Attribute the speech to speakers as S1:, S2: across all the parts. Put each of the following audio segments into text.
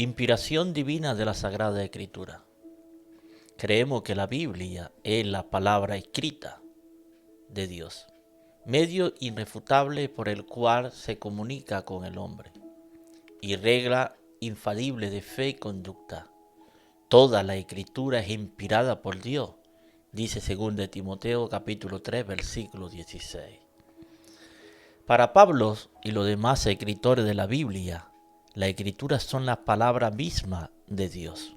S1: Inspiración divina de la Sagrada Escritura. Creemos que la Biblia es la palabra escrita de Dios, medio irrefutable por el cual se comunica con el hombre, y regla infalible de fe y conducta. Toda la Escritura es inspirada por Dios, dice 2 Timoteo capítulo 3, versículo 16. Para Pablo y los demás escritores de la Biblia, las Escrituras son las palabras mismas de Dios.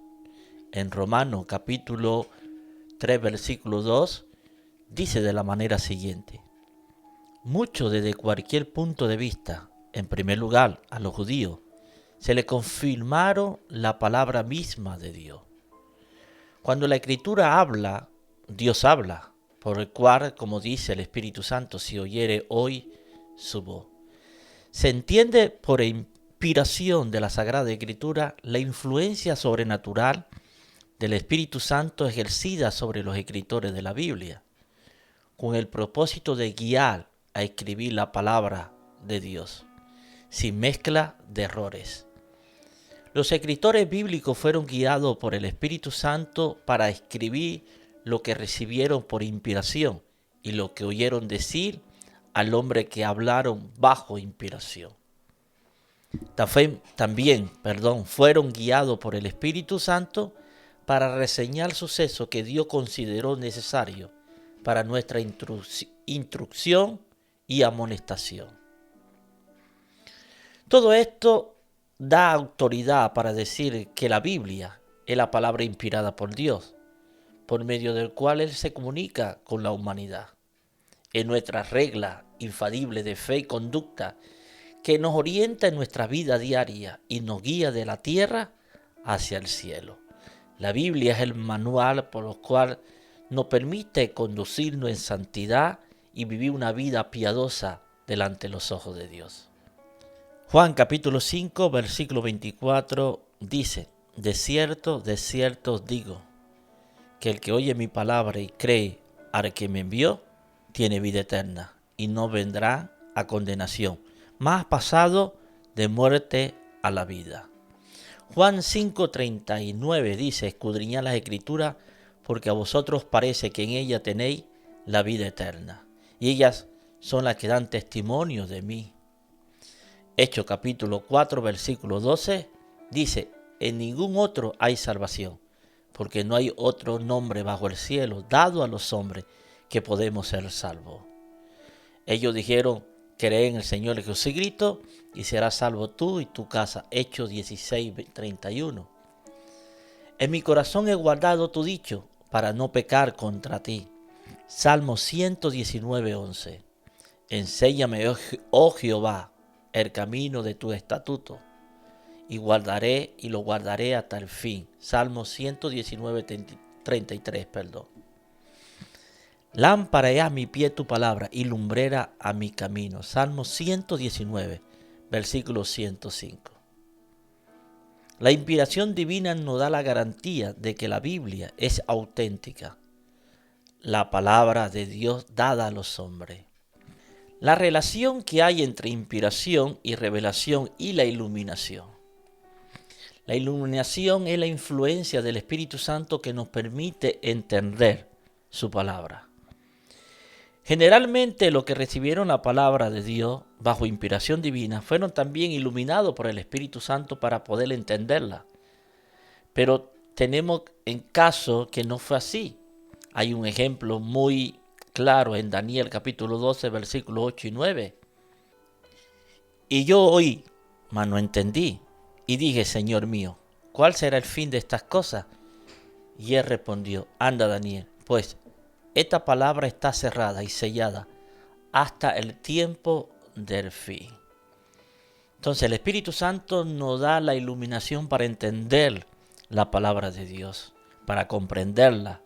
S1: En Romanos capítulo 3, versículo 2, dice de la manera siguiente: muchos desde cualquier punto de vista, en primer lugar a los judíos, se le confirmaron la palabra misma de Dios. Cuando la Escritura habla, Dios habla, por el cual, como dice el Espíritu Santo, si oyere hoy su voz. Se entiende por inspiración de la Sagrada Escritura la influencia sobrenatural del Espíritu Santo ejercida sobre los escritores de la Biblia, con el propósito de guiar a escribir la palabra de Dios, sin mezcla de errores. Los escritores bíblicos fueron guiados por el Espíritu Santo para escribir lo que recibieron por inspiración y lo que oyeron decir al hombre que hablaron bajo inspiración. También fueron guiados por el Espíritu Santo para reseñar sucesos que Dios consideró necesarios para nuestra instrucción y amonestación. Todo esto da autoridad para decir que la Biblia es la palabra inspirada por Dios, por medio del cual Él se comunica con la humanidad. Es nuestra regla infalible de fe y conducta que nos orienta en nuestra vida diaria y nos guía de la tierra hacia el cielo. La Biblia es el manual por el cual nos permite conducirnos en santidad y vivir una vida piadosa delante de los ojos de Dios. Juan capítulo 5, versículo 24 dice: de cierto os digo, que el que oye mi palabra y cree al que me envió, tiene vida eterna y no vendrá a condenación, mas ha pasado de muerte a la vida. Juan 5:39 dice: escudriñad las Escrituras, porque a vosotros parece que en ellas tenéis la vida eterna, y ellas son las que dan testimonio de mí. Hechos capítulo 4, versículo 12 dice: en ningún otro hay salvación, porque no hay otro nombre bajo el cielo dado a los hombres que podemos ser salvos. Ellos dijeron: cree en el Señor Jesucristo y serás salvo tú y tu casa. Hechos 16, 31. En mi corazón he guardado tu dicho para no pecar contra ti. Salmo 119, 11. Enséñame, oh Jehová, el camino de tu estatuto, y lo guardaré hasta el fin. Salmo 119, 33. Lámpara es a mi pie tu palabra y lumbrera a mi camino. Salmo 119, versículo 105. La inspiración divina nos da la garantía de que la Biblia es auténtica, la palabra de Dios dada a los hombres. La relación que hay entre inspiración y revelación y la iluminación. La iluminación es la influencia del Espíritu Santo que nos permite entender su palabra. Generalmente los que recibieron la palabra de Dios bajo inspiración divina fueron también iluminados por el Espíritu Santo para poder entenderla. Pero tenemos en caso que no fue así. Hay un ejemplo muy claro en Daniel capítulo 12, versículos 8 y 9. Y yo oí, mas no entendí, y dije: Señor mío, ¿cuál será el fin de estas cosas? Y él respondió: anda, Daniel, pues esta palabra está cerrada y sellada hasta el tiempo del fin. Entonces el Espíritu Santo nos da la iluminación para entender la palabra de Dios, para comprenderla.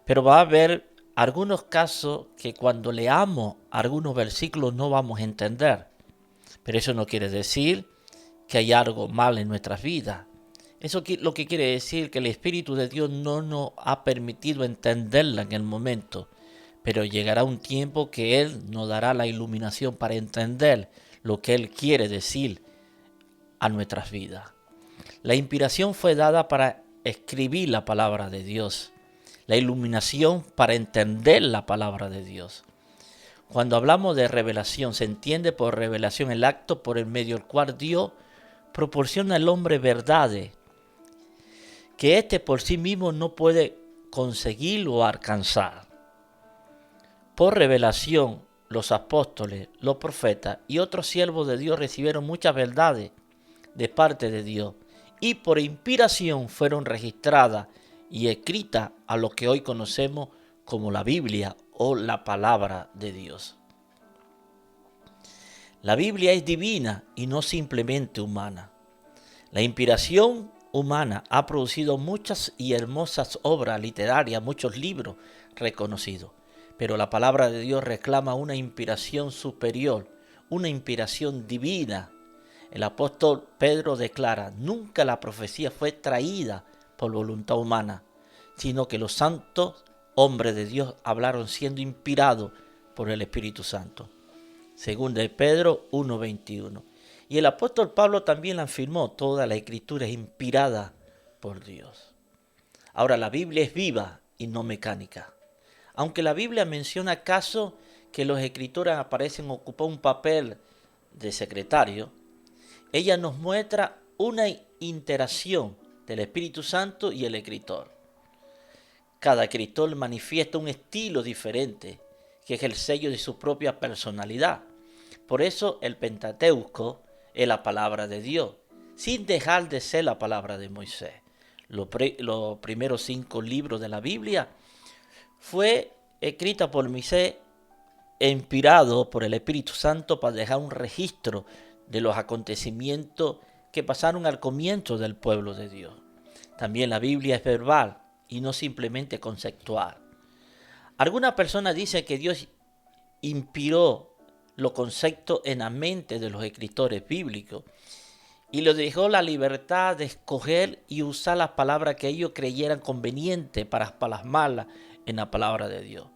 S1: Pero va a haber algunos casos que cuando leamos algunos versículos no vamos a entender. Pero eso no quiere decir que hay algo mal en nuestras vidas. Eso lo que quiere decir que el Espíritu de Dios no nos ha permitido entenderla en el momento, pero llegará un tiempo que Él nos dará la iluminación para entender lo que Él quiere decir a nuestras vidas. La inspiración fue dada para escribir la palabra de Dios, la iluminación para entender la palabra de Dios. Cuando hablamos de revelación, se entiende por revelación el acto por el medio del cual Dios proporciona al hombre verdades que éste por sí mismo no puede conseguir o alcanzar. Por revelación, los apóstoles, los profetas y otros siervos de Dios recibieron muchas verdades de parte de Dios y por inspiración fueron registradas y escritas a lo que hoy conocemos como la Biblia o la palabra de Dios. La Biblia es divina y no simplemente humana. La inspiración humana ha producido muchas y hermosas obras literarias, muchos libros reconocidos, pero la palabra de Dios reclama una inspiración superior, una inspiración divina. El apóstol Pedro declara: nunca la profecía fue traída por voluntad humana, sino que los santos hombres de Dios hablaron siendo inspirados por el Espíritu Santo. Según de Pedro 1:21. Y el apóstol Pablo también afirmó: toda la escritura es inspirada por Dios. Ahora, la Biblia es viva y no mecánica. Aunque la Biblia menciona casos que los escritores aparecen ocupar un papel de secretario, ella nos muestra una interacción del Espíritu Santo y el escritor. Cada escritor manifiesta un estilo diferente, que es el sello de su propia personalidad. Por eso el Pentateuco es la palabra de Dios, sin dejar de ser la palabra de Moisés. Los primeros 5 libros de la Biblia fue escrita por Moisés, inspirado por el Espíritu Santo para dejar un registro de los acontecimientos que pasaron al comienzo del pueblo de Dios. También la Biblia es verbal y no simplemente conceptual. Algunas personas dicen que Dios inspiró los conceptos en la mente de los escritores bíblicos y les dejó la libertad de escoger y usar las palabras que ellos creyeran convenientes para plasmarlas en la palabra de Dios.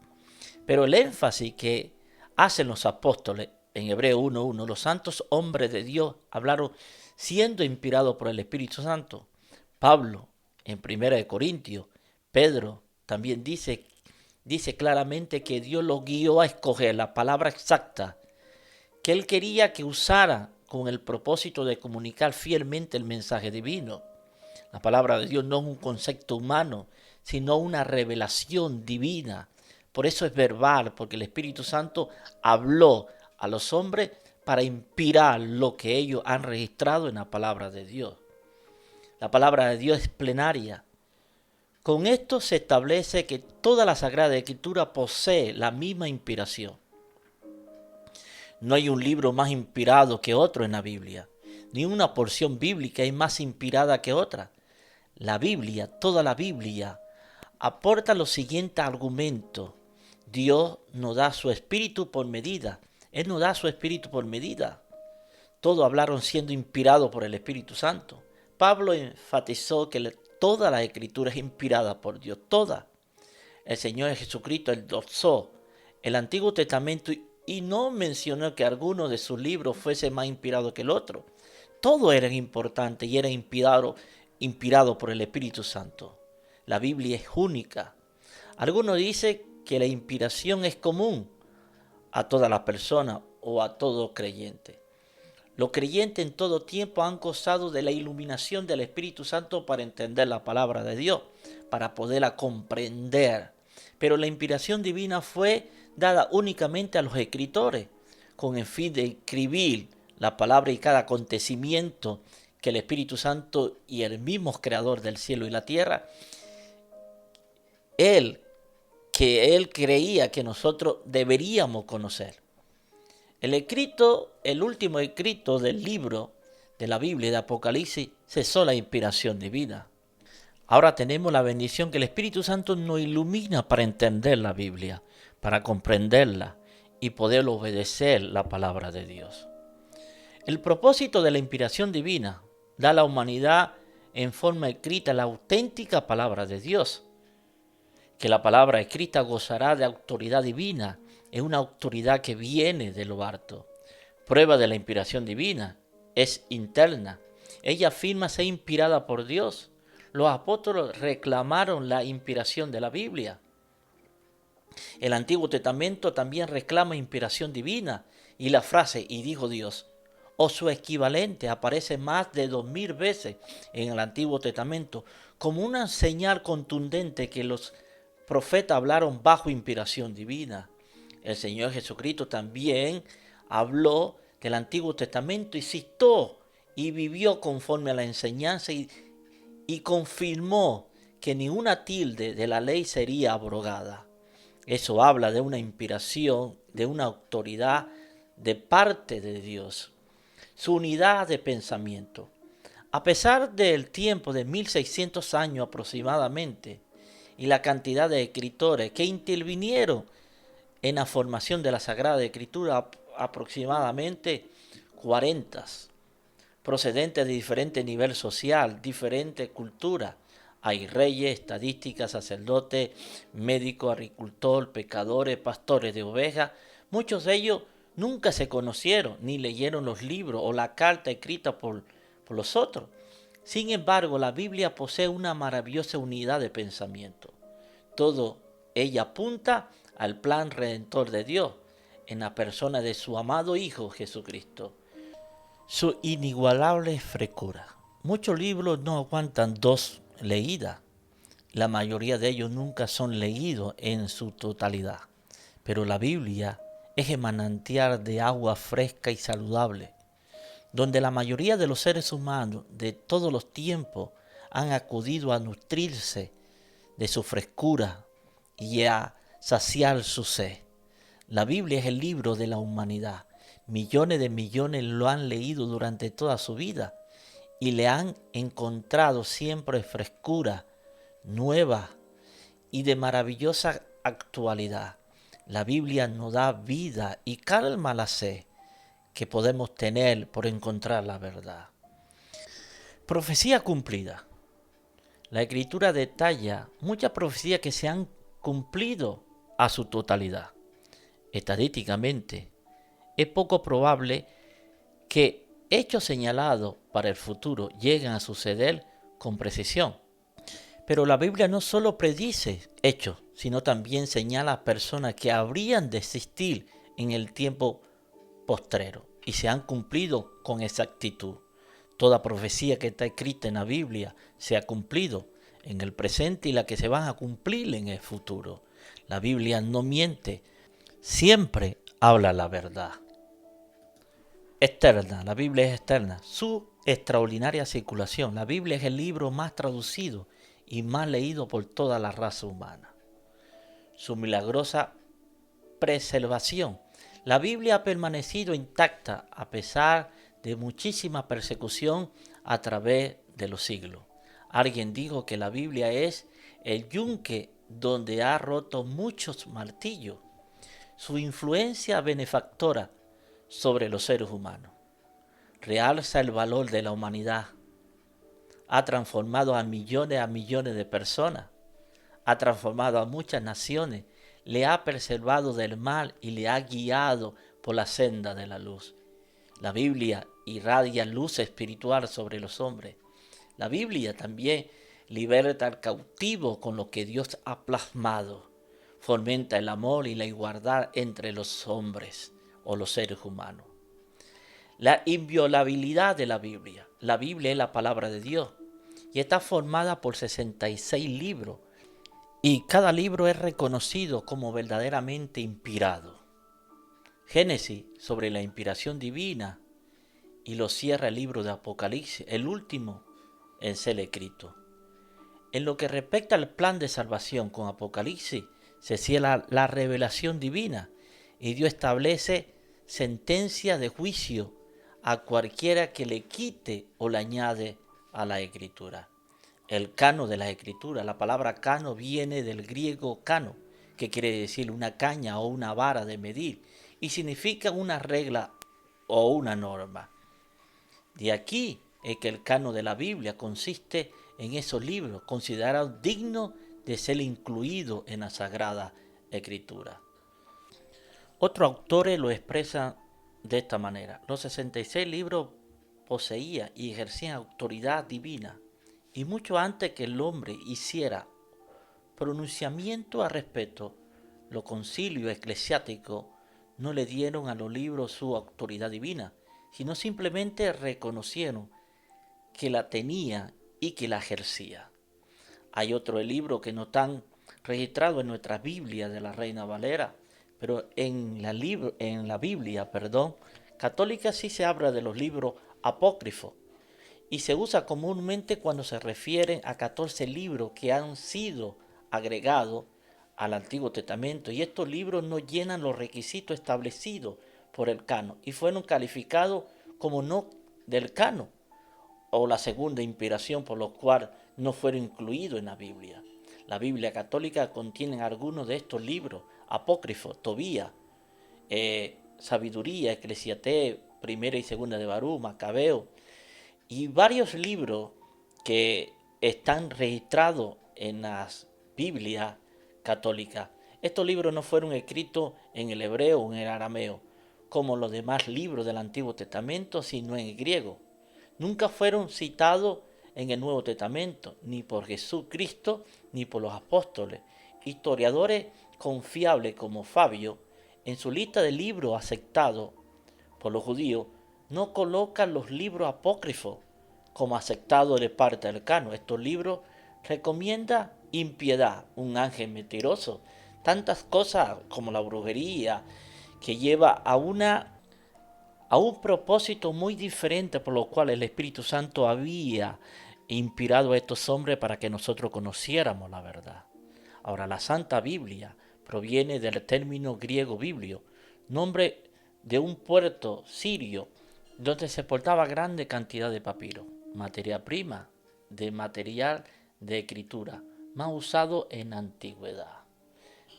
S1: Pero el énfasis que hacen los apóstoles en Hebreo 1:1, los santos hombres de Dios hablaron siendo inspirados por el Espíritu Santo. Pablo en 1 Corintios, Pedro también dice claramente que Dios lo guió a escoger la palabra exacta que él quería que usara con el propósito de comunicar fielmente el mensaje divino. La palabra de Dios no es un concepto humano, sino una revelación divina. Por eso es verbal, porque el Espíritu Santo habló a los hombres para inspirar lo que ellos han registrado en la palabra de Dios. La palabra de Dios es plenaria. Con esto se establece que toda la Sagrada Escritura posee la misma inspiración. No hay un libro más inspirado que otro en la Biblia, ni una porción bíblica es más inspirada que otra. La Biblia, toda la Biblia, aporta los siguientes argumentos. Dios nos da su espíritu por medida. Él nos da su espíritu por medida. Todos hablaron siendo inspirados por el Espíritu Santo. Pablo enfatizó que toda la Escritura es inspirada por Dios, toda. El Señor Jesucristo endosó el Antiguo Testamento y no mencionó que alguno de sus libros fuese más inspirado que el otro. Todos eran importantes y eran inspirados por el Espíritu Santo. La Biblia es única. Algunos dicen que la inspiración es común a todas las personas o a todo creyente. Los creyentes en todo tiempo han gozado de la iluminación del Espíritu Santo para entender la palabra de Dios, para poderla comprender. Pero la inspiración divina fue dada únicamente a los escritores, con el fin de escribir la palabra y cada acontecimiento que el Espíritu Santo y el mismo Creador del cielo y la tierra, Él creía que nosotros deberíamos conocer. El último escrito del libro de la Biblia de Apocalipsis cesó la inspiración divina. Ahora tenemos la bendición que el Espíritu Santo nos ilumina para entender la Biblia, para comprenderla y poder obedecer la palabra de Dios. El propósito de la inspiración divina da a la humanidad en forma escrita la auténtica palabra de Dios, que la palabra escrita gozará de autoridad divina, es una autoridad que viene de lo alto. Prueba de la inspiración divina es interna Ella afirma ser inspirada por Dios. Los apóstoles reclamaron la inspiración de la Biblia. El Antiguo Testamento también reclama inspiración divina, y la frase "y dijo Dios" o su equivalente aparece más de 2000 veces en el Antiguo Testamento como una señal contundente que los profetas hablaron bajo inspiración divina. El Señor Jesucristo también habló del Antiguo Testamento y citó y vivió conforme a la enseñanza y confirmó que ni una tilde de la ley sería abrogada. Eso habla de una inspiración, de una autoridad de parte de Dios. Su unidad de pensamiento. A pesar del tiempo de 1600 años aproximadamente y la cantidad de escritores que intervinieron en la formación de la Sagrada Escritura, aproximadamente 40, procedentes de diferente nivel social, diferente cultura. Hay reyes, estadísticas, sacerdotes, médicos, agricultores, pescadores, pastores de ovejas. Muchos de ellos nunca se conocieron ni leyeron los libros o la carta escrita por los otros. Sin embargo, la Biblia posee una maravillosa unidad de pensamiento. Todo ella apunta al plan redentor de Dios en la persona de su amado Hijo Jesucristo. Su inigualable frescura. Muchos libros no aguantan 2 leídas. La mayoría de ellos nunca son leídos en su totalidad. Pero la Biblia es el manantial de agua fresca y saludable, donde la mayoría de los seres humanos de todos los tiempos han acudido a nutrirse de su frescura y a saciar su sed. La Biblia es el libro de la humanidad. Millones de millones lo han leído durante toda su vida y le han encontrado siempre frescura nueva y de maravillosa actualidad. La Biblia nos da vida y calma la sed que podemos tener por encontrar la verdad. Profecía cumplida. La Escritura detalla muchas profecías que se han cumplido a su totalidad. Estadísticamente, es poco probable que hechos señalados para el futuro lleguen a suceder con precisión. Pero la Biblia no solo predice hechos, sino también señala a personas que habrían de existir en el tiempo postrero y se han cumplido con exactitud. Toda profecía que está escrita en la Biblia se ha cumplido en el presente y la que se van a cumplir en el futuro. La Biblia no miente, siempre habla la verdad. Externa, la Biblia es externa. Su extraordinaria circulación. La Biblia es el libro más traducido y más leído por toda la raza humana. Su milagrosa preservación. La Biblia ha permanecido intacta a pesar de muchísima persecución a través de los siglos. Alguien dijo que la Biblia es el yunque donde ha roto muchos martillos. Su influencia benefactora sobre los seres humanos realza el valor de la humanidad. Ha transformado a millones de personas. Ha transformado a muchas naciones. Le ha preservado del mal y le ha guiado por la senda de la luz. La Biblia irradia luz espiritual sobre los hombres. La Biblia también liberta al cautivo con lo que Dios ha plasmado. Fomenta el amor y la igualdad entre los hombres o los seres humanos. La inviolabilidad de la Biblia. La Biblia es la palabra de Dios y está formada por 66 libros. Y cada libro es reconocido como verdaderamente inspirado. Génesis sobre la inspiración divina y lo cierra el libro de Apocalipsis, el último en ser escrito. En lo que respecta al plan de salvación con Apocalipsis, se cierra la revelación divina y Dios establece sentencia de juicio a cualquiera que le quite o le añade a la escritura. El cano de la escritura, la palabra cano viene del griego cano, que quiere decir una caña o una vara de medir, y significa una regla o una norma. De aquí es que el cano de la Biblia consiste en esos libros considerados dignos de ser incluidos en la Sagrada Escritura. Otros autores lo expresan de esta manera. Los 66 libros poseían y ejercían autoridad divina, y mucho antes que el hombre hiciera pronunciamiento al respecto, los concilios eclesiásticos no le dieron a los libros su autoridad divina, sino simplemente reconocieron que la tenía y que la ejercía. Hay otro libro que no están registrados en nuestra Biblia de la Reina Valera, pero en la Biblia, católica sí se habla de los libros apócrifos y se usa comúnmente cuando se refieren a 14 libros que han sido agregados al Antiguo Testamento, y estos libros no llenan los requisitos establecidos por el canon y fueron calificados como no del canon o la segunda inspiración, por lo cual no fueron incluidos en la Biblia. La Biblia católica contiene algunos de estos libros apócrifos: Tobías, Sabiduría, Eclesiastés, Primera y Segunda de Barú, Macabeo, y varios libros que están registrados en las Biblias católicas. Estos libros no fueron escritos en el hebreo o en el arameo, como los demás libros del Antiguo Testamento, sino en el griego. Nunca fueron citados en el Nuevo Testamento, ni por Jesucristo, ni por los apóstoles. Historiadores confiables como Fabio, en su lista de libros aceptados por los judíos, no colocan los libros apócrifos como aceptados de parte del canon. Estos libros recomiendan impiedad, un ángel mentiroso, tantas cosas como la brujería, que lleva a un propósito muy diferente por lo cual el Espíritu Santo había inspirado a estos hombres para que nosotros conociéramos la verdad. Ahora, la Santa Biblia proviene del término griego biblio, nombre de un puerto sirio donde se portaba grande cantidad de papiro, materia prima de material de escritura, más usado en la antigüedad.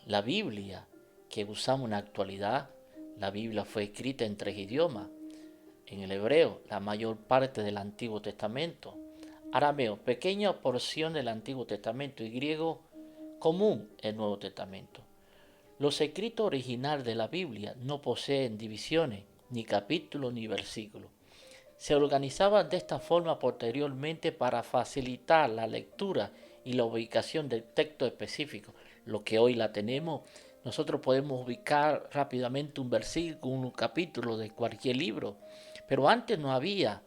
S1: La Biblia que usamos en la actualidad, la Biblia fue escrita en 3 idiomas: en el hebreo, la mayor parte del Antiguo Testamento; arameo, pequeña porción del Antiguo Testamento; y griego común, el Nuevo Testamento. Los escritos originales de la Biblia no poseen divisiones, ni capítulos ni versículos. Se organizaban de esta forma posteriormente para facilitar la lectura y la ubicación del texto específico. Lo que hoy la tenemos, nosotros podemos ubicar rápidamente un versículo, un capítulo de cualquier libro, pero antes no había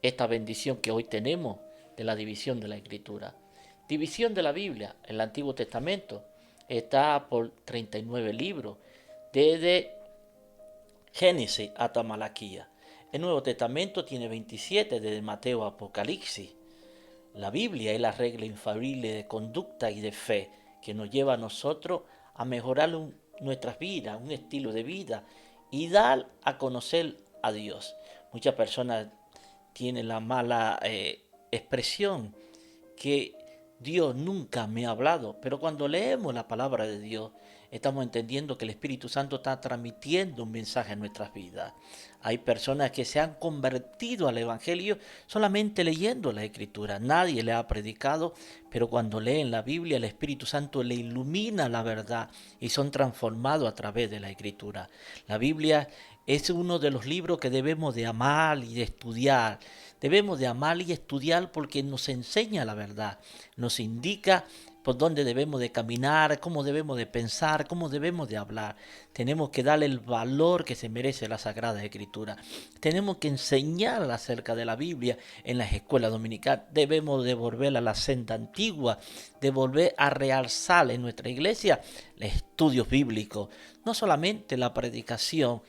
S1: esta bendición que hoy tenemos de la división de la Escritura. División de la Biblia: el Antiguo Testamento está por 39 libros, desde Génesis hasta Malaquías. El Nuevo Testamento tiene 27, desde Mateo a Apocalipsis. La Biblia es la regla infalible de conducta y de fe que nos lleva a nosotros a mejorar nuestras vidas, un estilo de vida, y dar a conocer a Dios. Muchas personas tienen la mala expresión que Dios nunca me ha hablado, pero cuando leemos la palabra de Dios, estamos entendiendo que el Espíritu Santo está transmitiendo un mensaje en nuestras vidas. Hay personas que se han convertido al Evangelio solamente leyendo la Escritura. Nadie le ha predicado, pero cuando leen la Biblia, el Espíritu Santo le ilumina la verdad y son transformados a través de la Escritura. La Biblia es uno de los libros que debemos de amar y de estudiar. Debemos de amar y estudiar porque nos enseña la verdad, nos indica por dónde debemos de caminar, cómo debemos de pensar, cómo debemos de hablar. Tenemos que darle el valor que se merece la Sagrada Escritura. Tenemos que enseñar acerca de la Biblia en las escuelas dominicales. Debemos de volver a la senda antigua, de volver a realzar en nuestra iglesia los estudios bíblicos, no solamente la predicación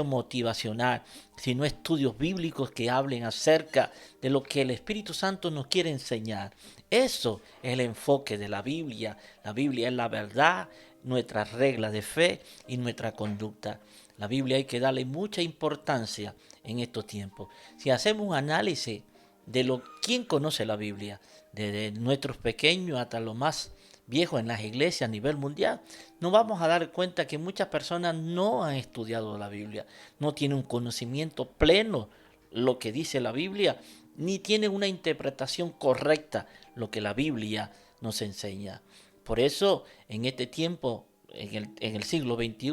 S1: motivacional, sino estudios bíblicos que hablen acerca de lo que el Espíritu Santo nos quiere enseñar. Eso es el enfoque de la Biblia. La Biblia es la verdad, nuestras reglas de fe y nuestra conducta. La Biblia hay que darle mucha importancia en estos tiempos. Si hacemos un análisis de quién conoce la Biblia, desde nuestros pequeños hasta los más viejos en las iglesias a nivel mundial, nos vamos a dar cuenta que muchas personas no han estudiado la Biblia, no tienen un conocimiento pleno lo que dice la Biblia, ni tienen una interpretación correcta lo que la Biblia nos enseña. Por eso, en este tiempo, en el siglo XXI,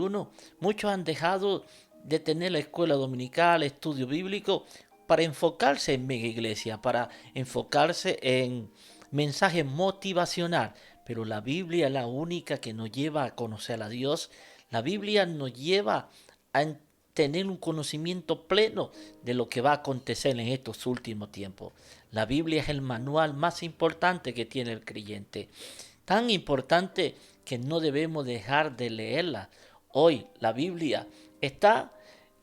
S1: muchos han dejado de tener la escuela dominical, estudio bíblico, para enfocarse en mega iglesia, para enfocarse en mensaje motivacional. Pero la Biblia es la única que nos lleva a conocer a Dios. La Biblia nos lleva a tener un conocimiento pleno de lo que va a acontecer en estos últimos tiempos. La Biblia es el manual más importante que tiene el creyente. Tan importante que no debemos dejar de leerla. Hoy la Biblia está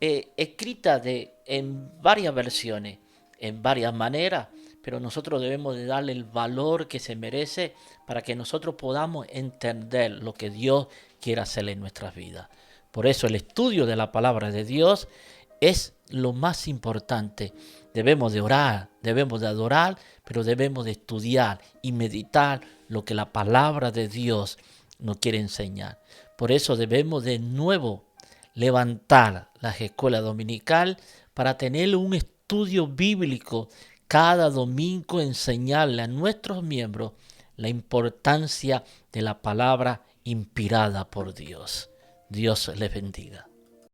S1: escrita en varias versiones, en varias maneras, pero nosotros debemos de darle el valor que se merece para que nosotros podamos entender lo que Dios quiere hacer en nuestras vidas. Por eso el estudio de la palabra de Dios es lo más importante. Debemos de orar, debemos de adorar, pero debemos de estudiar y meditar lo que la palabra de Dios nos quiere enseñar. Por eso debemos de nuevo levantar las escuelas dominicales para tener un estudio bíblico cada domingo, enseñarle a nuestros miembros la importancia de la palabra inspirada por Dios. Dios les bendiga.